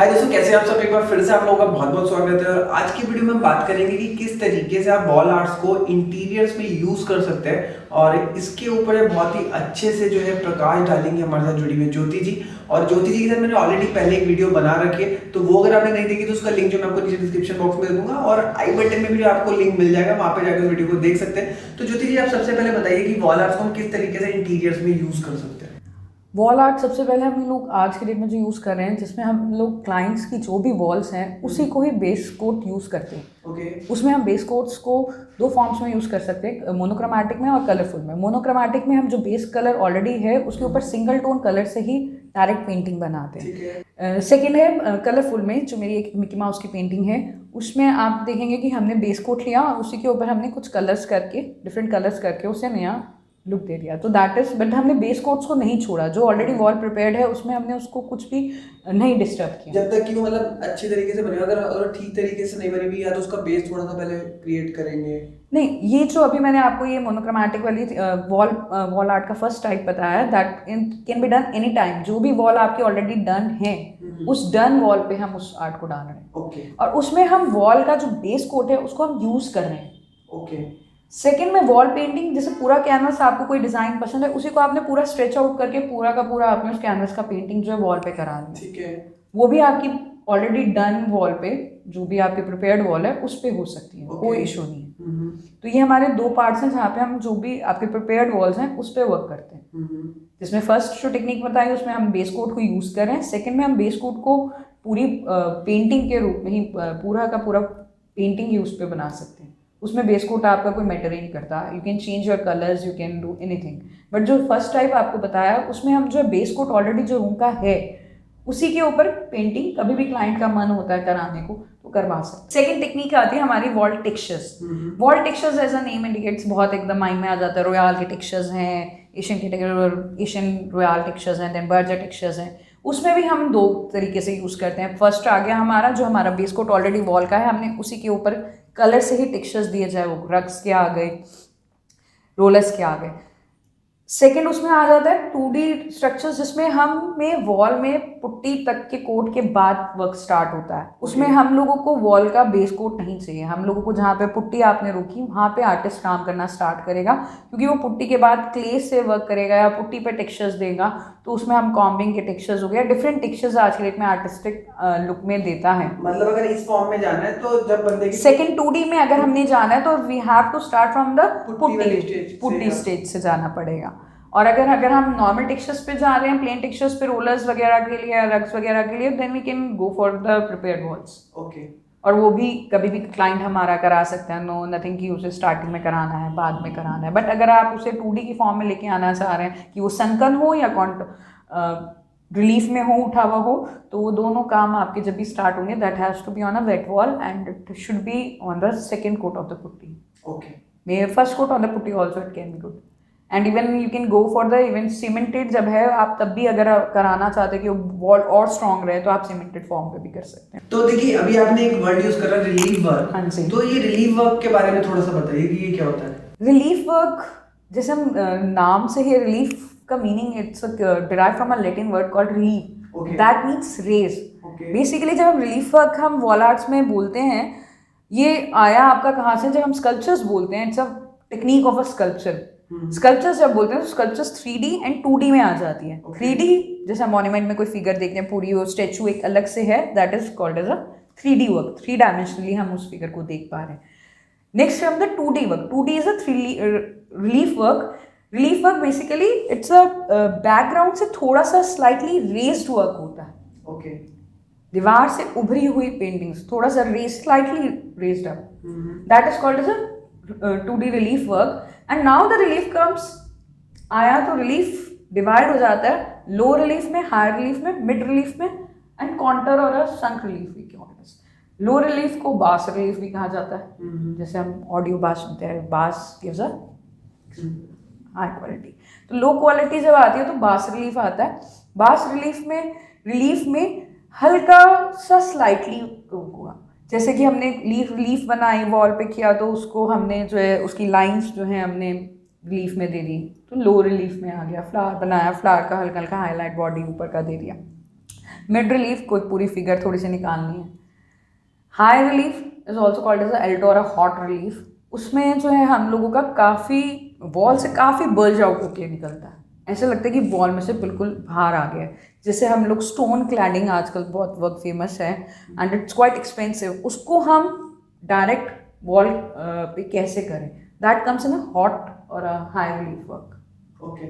हाय दोस्तों, कैसे हैं आप सब। एक बार फिर से आप लोगों का बहुत बहुत स्वागत है। और आज की वीडियो में हम बात करेंगे कि किस तरीके से आप वॉल आर्ट्स को इंटीरियर्स में यूज कर सकते हैं। और इसके ऊपर बहुत ही अच्छे से जो है प्रकाश डालेंगे हमारे साथ जुड़ी हुई ज्योति जी। और ज्योति जी के साथ मैंने ऑलरेडी पहले एक वीडियो बना रखी है, तो वो अगर आपने नहीं देखी तो उसका लिंक जो मैं आपको नीचे डिस्क्रिप्शन बॉक्स में दे दूंगा और आई बटन में भी आपको लिंक मिल जाएगा, वहां पे जाकर वीडियो को देख सकते हैं। तो ज्योति जी, आप सबसे पहले बताइए कि वॉल आर्ट्स को हम किस तरीके से इंटीरियर्स में यूज कर सकते हैं। वॉल आर्ट सबसे पहले हम लोग आज के डेट में जो यूज़ कर रहे हैं, जिसमें हम लोग क्लाइंट्स की जो भी वॉल्स हैं उसी को ही बेस कोट यूज़ करते हैं। उसमें हम बेस कोट्स को दो फॉर्म्स में यूज़ कर सकते हैं, मोनोक्रोमैटिक में और कलरफुल में। मोनोक्रोमैटिक में हम जो बेस कलर ऑलरेडी है उसके ऊपर सिंगल टोन कलर से ही डायरेक्ट पेंटिंग बनाते हैं। सेकेंड है कलरफुल में, जो मेरी एक मिकी माउस की पेंटिंग है, उसमें आप देखेंगे कि हमने बेस कोट लिया और उसी के ऊपर हमने कुछ कलर्स करके, डिफरेंट कलर्स करके उसे नया लुक दे दिया। तो दैट इज, बट हमने बेस कोट्स को नहीं छोड़ा, जो ऑलरेडी वॉल प्रिपेयर्ड है उसमें हमने उसको कुछ भी नहीं डिस्टर्ब किया जब तक कि वो मतलब अच्छी तरीके से बने। अगर ठीक तरीके से नहीं बनी भी, या तो उसका बेस थोड़ा सा पहले क्रिएट करेंगे। नहीं, ये जो अभी मैंने आपको ये मोनोक्रोमैटिक वाली वॉल आर्ट का फर्स्ट टाइप बताया, that can be done any time. जो भी वॉल आपकी ऑलरेडी डन है उस डन वॉल पे हम उस आर्ट को डाल रहे हैं। और उसमें हम वॉल का जो बेस कोट है उसको हम यूज कर रहे हैं। सेकेंड में वॉल पेंटिंग, जैसे पूरा कैनवस आपको कोई डिजाइन पसंद है उसी को आपने पूरा स्ट्रेच आउट करके पूरा का पूरा आपने उस कैनवस का पेंटिंग जो है वॉल पे करा दिया। ठीक है, वो भी आपकी ऑलरेडी डन वॉल पे, जो भी आपकी प्रिपेयर्ड वॉल है उस पे हो सकती है, कोई इशू नहीं है। तो ये हमारे दो पार्ट्स हैं जहाँ पे हम जो भी आपके प्रिपेयर्ड वॉल्स हैं उस पे वर्क करते हैं। जिसमें फर्स्ट जो टेक्निक बताई उसमें हम बेस कोट को यूज कर रहे हैं। सेकेंड में हम बेस कोट को पूरी पेंटिंग के रूप में ही पूरा का पूरा पेंटिंग ही उस पर बना सकते हैं। उसमें बेस कोट आपका कोई मैटर ही नहीं करता, you can change your colours, you can do anything. But जो फर्स्ट टाइप आपको बताया उसमें हम जो बेस कोट ऑलरेडी जो रूम का है उसी के ऊपर पेंटिंग कभी भी क्लाइंट का मन होता है कराने को तो करवा सकते। सेकेंड टेक्निक आती है हमारी wall textures. Wall textures as a name indicates, बहुत एकदम माइंड में आ जाता है। रॉयल के टेक्सचर्स हैं, एशियन रॉयल टेक्सचर्स हैं, देन बर्जर टेक्सचर्स हैं। उसमें भी हम दो तरीके से यूज करते हैं। फर्स्ट आ गया हमारा जो हमारा बेस कोट ऑलरेडी वॉल का है, हमने उसी के ऊपर कलर से ही टेक्सचर्स दिए जाए, वो रग्स के आ गए, रोलर्स के आ गए। सेकेंड उसमें आ जाता है 2D स्ट्रक्चर्स, जिसमें हमें वॉल में पुट्टी तक के कोट के बाद वर्क स्टार्ट होता है। उसमें हम लोगों को वॉल का बेस कोट नहीं चाहिए। हम लोगों को जहाँ पे पुट्टी आपने रोकी वहाँ पे आर्टिस्ट काम करना स्टार्ट करेगा, क्योंकि वो पुट्टी के बाद क्ले से वर्क करेगा या पुट्टी पे टेक्सचर्स देगा। तो उसमें हम कॉम्बिंग के टेक्सचर्स हो गया, डिफरेंट टेक्सचर्स आज के डेट में आर्टिस्टिक लुक में देता है। मतलब अगर इस फॉर्म में जाना है तो जब बंदे की सेकेंड 2D में अगर हमने जाना है तो we have to start from the putty stage से जाना पड़ेगा। और अगर हम नॉर्मल टेक्सचर्स पे जा रहे हैं, प्लेन टेक्सचर्स पे, रोलर्स वगैरह के लिए या रग्स वगैरह के लिए, then we can go for the prepared walls. और वो भी कभी भी क्लाइंट हमारा करा सकता है, नो नथिंग कि उसे स्टार्टिंग में कराना है बाद में कराना है। बट अगर आप उसे 2D की फॉर्म में लेके आना चाह रहे हैं कि वो संकन हो या रिलीफ में हो, उठा हुआ हो, तो वो दोनों काम आपके जब भी स्टार्ट होंगे, that has to be on a wet wall and it should be on the second coat of the putty. May first coat on the putty also it can be good. And even you can go for the even cemented जब है आप, तब भी अगर कराना चाहते हैं कि वॉल और स्ट्रॉन्ग रहे तो आप सीमेंटेड फॉर्म पे भी कर सकते हैं। तो देखिए, अभी आपने एक वर्ड यूज करा रिलीफ वर्क। हाँ जी। तो ये रिलीफ वर्क के बारे में थोड़ा सा बताइए कि ये क्या होता है। रिलीफ वर्क, जैसे हम नाम से ही रिलीफ का meaning, it's derive from a Latin word called relief, that means raise. Basically जब हम रिलीफ वर्क हम वॉल आर्ट्स में बोलते हैं, ये आया आपका कहाँ से, जब हम स्कल्पचर्स बोलते हैं, it's a technique of a sculpture. Sculptures जब बोलते हैं तो स्कल्पचर्स 3D एंड 2D में आ जाती है। 3D जैसे मॉन्यूमेंट में कोई फिगर देखते हैं, पूरी वो स्टेचू एक अलग से है, that is called as a 3D work. 3 dimensionally हम उस फिगर को देख पा रहे हैं। नेक्स्ट हम the 2D work. 2D is a relief work. Relief work basically it's a background से थोड़ा सा स्लाइटली रेज्ड वर्क होता है। दीवार से उभरी हुई पेंटिंग्स थोड़ा सा slightly raised up, that is called as a 2D relief work. And now the relief comes, आया तो रिलीफ डिवाइड हो जाता है लो रिलीफ में, हाई रिलीफ में, मिड रिलीफ में एंड कॉन्टर और अ संक रिलीफ भी। लो रिलीफ को बास रिलीफ भी कहा जाता है। जैसे हम ऑडियो बास सुनते हैं, बास गिव्स अ हाई क्वालिटी। तो लो क्वालिटी जब आती है तो बास रिलीफ आता है। बास रिलीफ में हल्का सा स्लाइटली होगा, जैसे कि हमने रिलीफ बनाई वॉल पे किया तो उसको हमने जो है उसकी लाइंस जो है हमने रिलीफ में दे दी, तो लो रिलीफ में आ गया। फ्लावर बनाया, फ्लावर का हल्का हल्का हाईलाइट बॉडी ऊपर का दे दिया। मिड रिलीफ कोई पूरी फिगर थोड़ी सी निकालनी है। High relief is also called as alto और हॉट रिलीफ। उसमें जो है हम लोगों का काफ़ी वॉल से काफ़ी बल्ज आउट होके निकलता है, ऐसा लगता है कि वॉल में से बिल्कुल बाहर आ गया है। जैसे हम लोग स्टोन क्लैडिंग आजकल बहुत फेमस है एंड इट्स क्वाइट एक्सपेंसिव, उसको हम डायरेक्ट वॉल पे कैसे करें, that comes in a hot और हाई रिलीफ वर्क। ओके,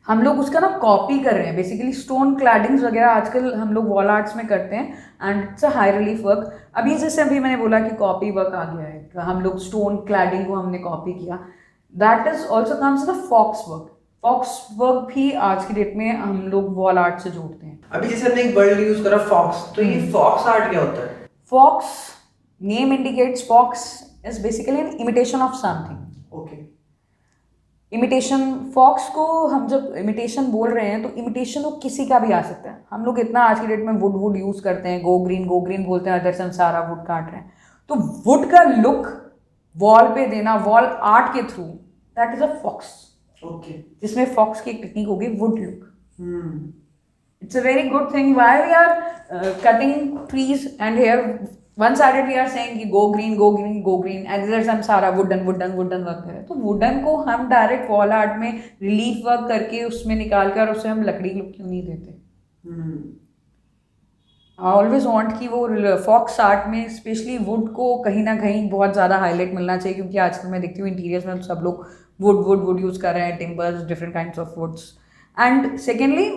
हम लोग उसका ना कॉपी कर रहे हैं बेसिकली, स्टोन क्लैडिंग्स वगैरह आजकल हम लोग वॉल आर्ट्स में करते हैं and it's a high relief work. अभी जैसे अभी मैंने बोला कि कॉपी वर्क आ गया है, हम लोग स्टोन क्लैडिंग को हमने कॉपी किया, that is also comes in faux work. Faux work भी आज की डेट में हम लोग वॉल आर्ट से जोड़ते हैं। अभी जैसे हमने एक वर्ड यूज करा फॉक्स, तो ये फॉक्स आर्ट क्या होता है? Faux name indicates faux is basically an imitation of something. Okay, imitation, faux को हम जब इमिटेशन बोल रहे हैं तो इमिटेशन वो किसी का भी आ सकता है। हम लोग इतना आज की डेट में वुड यूज करते हैं, गो ग्रीन बोलते हैं, अदर से हम सारा वुड काट रहे हैं, तो वुड का लुक वॉल पे देना वॉल आर्ट के through, that is a faux. Okay, जिसमें फॉक्स की एक टेक्निक होगी wood look. It's a very good thing. Why we are cutting trees and here one sided we are saying कि go green and there's some सारा wooden work है, तो wooden को हम डायरेक्ट वॉल आर्ट में relief work करके उसमें निकाल कर उसे हम लकड़ी लुक क्यों नहीं देते? आई ऑलवेज वॉन्ट कि वो फॉक्स आर्ट में स्पेशली वुड को कहीं ना कहीं बहुत ज़्यादा हाईलाइट मिलना चाहिए, क्योंकि आजकल मैं देखती हूँ इंटीरियर्स में सब लोग वुड यूज़ कर रहे हैं, timbers, different kinds of woods. And secondly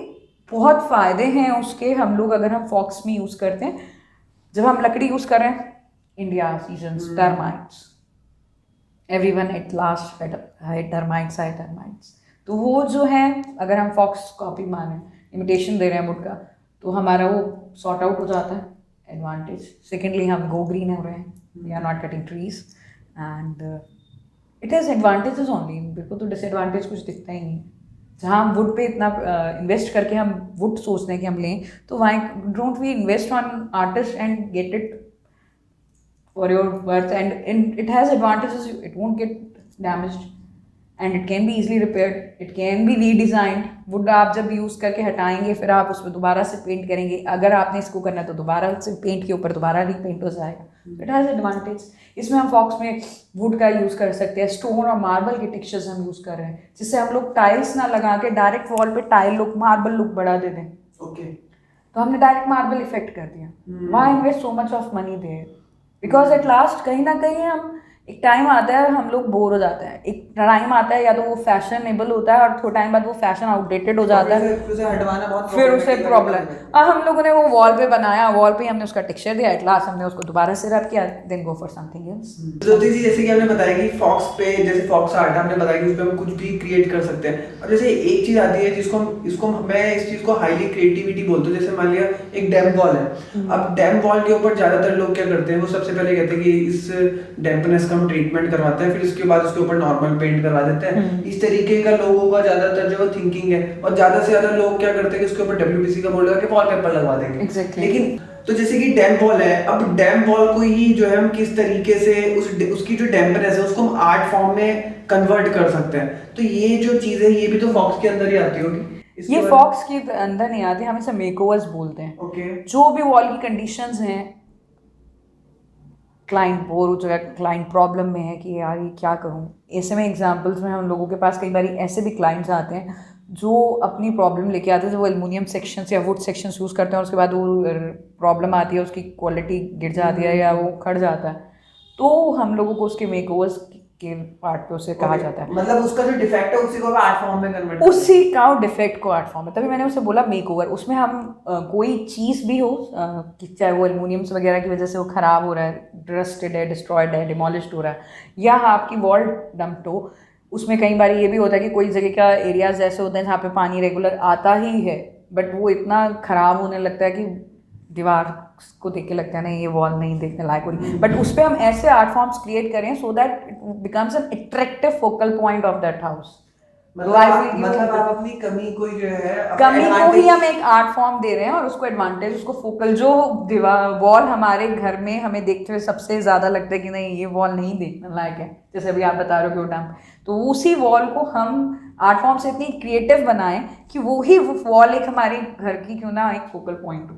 बहुत फ़ायदे हैं उसके, हम लोग अगर हम फॉक्स में यूज़ करते हैं, जब हम लकड़ी यूज़ कर रहे हैं, India seasons, termites, everyone at last high termites, तो वो जो है अगर हम फॉक्स कॉपी माने, इमिटेशन दे रहे हैं वुड का, तो हमारा वो सॉर्ट आउट हो जाता है, एडवांटेज। सेकेंडली हम गो ग्रीन हो रहे हैं, we are not cutting trees and it has advantages only. मेरे को तो डिसएडवांटेज कुछ दिखता ही नहीं। जहाँ हम वुड पे इतना इन्वेस्ट करके हम वुड सोचते हैं कि हम लें, तो why don't we invest on artist and get it for your worth, and it has advantages, it won't get damaged and it can be easily repaired, it can be redesigned. वुड आप जब use करके हटाएंगे फिर आप उसमें दोबारा से पेंट करेंगे, अगर आपने इसको करना है तो दोबारा से पेंट के ऊपर दोबारा रीपेंट हो जाएगा। It has advantage. इसमें हम फॉक्स में वुड का यूज़ कर सकते हैं, स्टोन और मार्बल के टेक्सचर्स हम यूज़ कर रहे हैं, जिससे हम लोग टाइल्स ना लगा के डायरेक्ट वॉल पे टाइल लुक, मार्बल लुक बढ़ा दे दें। ओके, तो हमने डायरेक्ट मार्बल इफेक्ट कर दिया। Why invest so much of money there? Because at last कहीं ना कहीं हम, एक टाइम आता है हम लोग बोर हो जाते हैं, एक टाइम आता है या तो वो फैशनेबल होता है और थोड़ा टाइम बाद वो फैशन आउटडेटेड हो जाता है, फिर उसे प्रॉब्लम। अब हम लोगों ने वो वॉल पे बनाया, वॉल पे हमने उसका टेक्सचर दिया, एट लास्ट हमने उसको दोबारा से रब किया, then go for something else. Jyoti ji, जैसे कि आपने बताया कि फॉक्स पे, जैसे फॉक्स आर्ट हमने बताया कि उस पे हम कुछ भी क्रिएट कर सकते हैं, और जैसे एक चीज आती है जिसको मैं इस चीज को हाईली क्रिएटिविटी बोलते हैं। जैसे मान लिया एक डैम वॉल है, अब डैम वॉल के ऊपर ज्यादातर लोग क्या करते हैं, वो सबसे पहले कहते हैं कि इस डैम्पनेस का हम ट्रीटमेंट करवाते हैं, फिर इसके बाद उसके ऊपर नॉर्मल पेंट करवा देते हैं। इस तरीके का लोगों का ज्यादातर जो थिंकिंग है, और ज्यादा से ज्यादा लोग क्या करते हैं कि उसके ऊपर डब्ल्यूपीसी का बोर्ड लगा के वॉलपेपर लगवा देंगे। लेकिन तो जैसे कि डैम वॉल है, अब डैम वॉल को ही जो है हम किस तरीके से उसकी जो डैम्पनेस है उसको हम आर्ट फॉर्म में कन्वर्ट कर सकते हैं, तो ये जो चीज है ये भी तो फॉक्स के अंदर ही आती होगी। ये फॉक्स के अंदर नहीं आती, हम इसे मेकओवर्स बोलते हैं। ओके, जो भी वॉल की कंडीशंस हैं, क्लाइंट बोर हो चुका है, क्लाइंट प्रॉब्लम में है कि यार ये क्या करूं, ऐसे में एग्जांपल्स में हम लोगों के पास कई बार ऐसे भी क्लाइंट्स आते हैं जो अपनी प्रॉब्लम लेके आते हैं, जो एल्युमिनियम सेक्शंस या वुड सेक्शंस यूज़ करते हैं और उसके बाद वो प्रॉब्लम आती है, उसकी क्वालिटी गिर जाती है या वो खड़ जाता है, तो हम लोगों को उसके मेकओवर्स के पार्ट पे उसे कहा जाता है। मतलब उसका जो डिफेक्ट है उसी को आर्ट फॉर्म में कन्वर्ट, उसी का डिफेक्ट को आर्ट फॉर्म में, तभी मैंने उसे बोला मेकओवर। उसमें हम कोई चीज़ भी हो, चाहे वो एल्युमिनियम्स वगैरह की वजह से वो ख़राब हो रहा है, रस्टेड है, डिस्ट्रॉयड है, डिमोलिश्ड हो रहा है, या आपकी वॉल डंप्ड हो, उसमें कई बार ये भी होता है कि कोई जगह का एरियाज ऐसे होते हैं जहाँ पे पानी रेगुलर आता ही है, बट वो इतना ख़राब होने लगता है कि दीवार को देख के लगता है नहीं ये वॉल नहीं देखने लायक हो रही, बट उस पर हम ऐसे आर्ट फॉर्म्स क्रिएट करें so that it becomes an attractive focal point of that house. मतलब आप अपनी कमी को जो है, कमी को ही हम एक आर्ट फॉर्म दे रहे हैं और उसको एडवांटेज, उसको फोकल, जो वॉल हमारे घर में हमें देखते हुए सबसे ज़्यादा लगता है कि नहीं ये वॉल नहीं देखने लायक है, जैसे अभी आप बता रहे हो कि वो डैम, तो उसी वॉल को हम आर्ट फॉर्म से इतनी क्रिएटिव बनाएं कि वो ही वॉल एक हमारी घर की क्यों ना एक फोकल पॉइंट हो।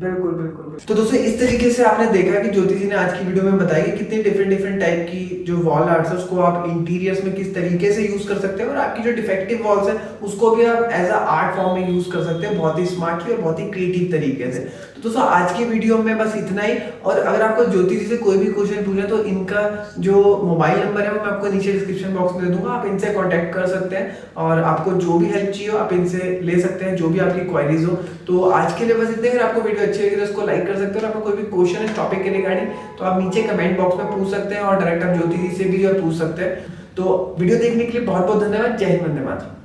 बिल्कुल बिल्कुल। तो दोस्तों इस तरीके से आपने देखा कि ज्योति जी ने आज की वीडियो में बताया कि कितने डिफरेंट टाइप की जो वॉल आर्ट्स है उसको आप इंटीरियर्स में किस तरीके से यूज कर सकते हैं, और आपकी जो डिफेक्टिव वॉल्स है उसको भी आप एज अ आर्ट फॉर्म में यूज कर सकते हैं बहुत ही स्मार्टली और बहुत ही क्रिएटिव तरीके से। तो दोस्तों आज की वीडियो में बस इतना ही, और अगर आपको ज्योति जी से कोई भी क्वेश्चन पूछे तो इनका जो मोबाइल नंबर है वो मैं आपको नीचे डिस्क्रिप्शन बॉक्स में दे दूंगा, आप इनसे कांटेक्ट कर सकते हैं और आपको जो भी हेल्प चाहिए आप इनसे ले सकते हैं, जो भी आपकी क्वेरीज हो। तो आज के लिए बस इतने। अगर आपको वीडियो अच्छी लगी तो इसको लाइक कर सकते हो, और आपको कोई भी क्वेश्चन है इस टॉपिक के रिगार्डिंग तो आप नीचे कमेंट बॉक्स में पूछ सकते हैं, और डायरेक्ट आप ज्योति जी से भी जो पूछ सकते हैं। तो वीडियो देखने के लिए बहुत बहुत धन्यवाद। जय हिंद, वंदे मातरम।